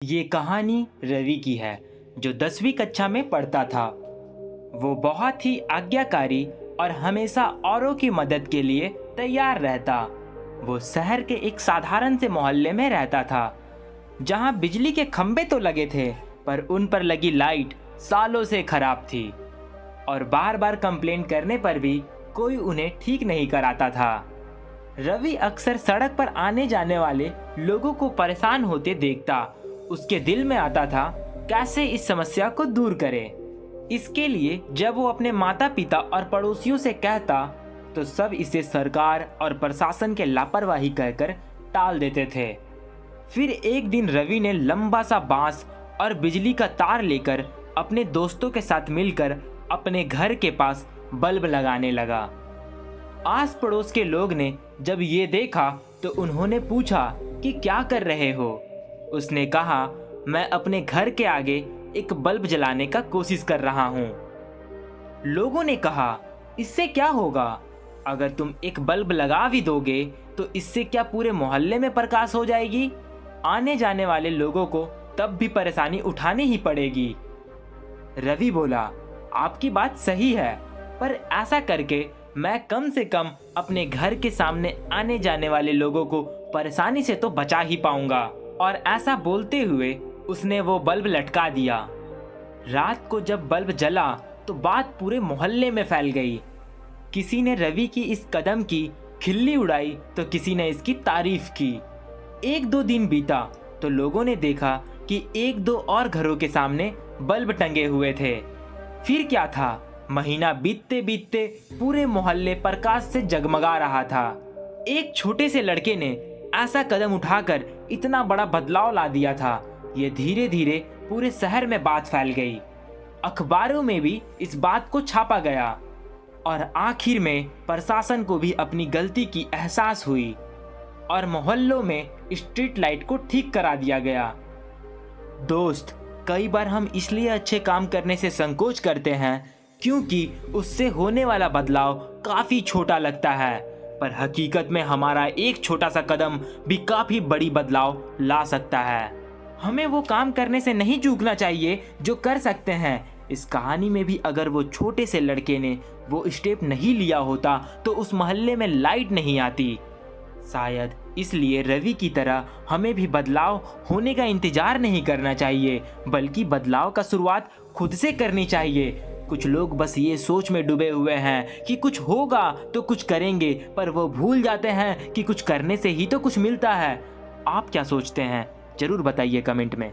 ये कहानी रवि की है जो 10वीं कक्षा में पढ़ता था। वो बहुत ही आज्ञाकारी और हमेशा औरों की मदद के लिए तैयार रहता। वो शहर के एक साधारण से मोहल्ले में रहता था जहां बिजली के खंभे तो लगे थे पर उन पर लगी लाइट सालों से खराब थी और बार बार कंप्लेन करने पर भी कोई उन्हें ठीक नहीं कराता था। रवि अक्सर सड़क पर आने जाने वाले लोगों को परेशान होते देखता। उसके दिल में आता था कैसे इस समस्या को दूर करे। इसके लिए जब वो अपने माता पिता और पड़ोसियों से कहता तो सब इसे सरकार और प्रशासन के लापरवाही कहकर टाल देते थे। फिर एक दिन रवि ने लंबा सा बांस और बिजली का तार लेकर अपने दोस्तों के साथ मिलकर अपने घर के पास बल्ब लगाने लगा। आस पड़ोस के लोग ने जब ये देखा तो उन्होंने पूछा कि क्या कर रहे हो। उसने कहा, मैं अपने घर के आगे एक बल्ब जलाने का कोशिश कर रहा हूँ। लोगों ने कहा, इससे क्या होगा? अगर तुम एक बल्ब लगा भी दोगे तो इससे क्या पूरे मोहल्ले में प्रकाश हो जाएगी? आने जाने वाले लोगों को तब भी परेशानी उठानी ही पड़ेगी। रवि बोला, आपकी बात सही है, पर ऐसा करके मैं कम से कम अपने घर के सामने आने जाने वाले लोगों को परेशानी से तो बचा ही पाऊंगा। और ऐसा बोलते हुए उसने वो बल्ब लटका दिया। रात को जब बल्ब जला तो बात पूरे मोहल्ले में फैल गई। किसी ने रवि की इस कदम की खिल्ली उड़ाई तो किसी ने इसकी तारीफ की। एक दो दिन बीता तो लोगों ने देखा कि एक दो और घरों के सामने बल्ब टंगे हुए थे। फिर क्या था, महीना बीतते बीतते पूरे मोहल्ले प्रकाश से जगमगा रहा था। एक छोटे से लड़के ने ऐसा कदम उठाकर इतना बड़ा बदलाव ला दिया था। ये धीरे धीरे पूरे शहर में बात फैल गई। अखबारों में भी इस बात को छापा गया और आखिर में प्रशासन को भी अपनी गलती की एहसास हुई और मोहल्लों में स्ट्रीट लाइट को ठीक करा दिया गया। दोस्त, कई बार हम इसलिए अच्छे काम करने से संकोच करते हैं क्योंकि उससे होने वाला बदलाव काफी छोटा लगता है, पर हकीकत में हमारा एक छोटा सा कदम भी काफी बड़ी बदलाव ला सकता है। हमें वो काम करने से नहीं चूकना चाहिए जो कर सकते हैं। इस कहानी में भी अगर वो छोटे से लड़के ने वो स्टेप नहीं लिया होता तो उस मोहल्ले में लाइट नहीं आती। शायद इसलिए रवि की तरह हमें भी बदलाव होने का इंतजार नहीं करना चाहिए, बल्कि बदलाव का शुरुआत खुद से करनी चाहिए। कुछ लोग बस ये सोच में डूबे हुए हैं कि कुछ होगा तो कुछ करेंगे, पर वो भूल जाते हैं कि कुछ करने से ही तो कुछ मिलता है। आप क्या सोचते हैं? जरूर बताइए कमेंट में।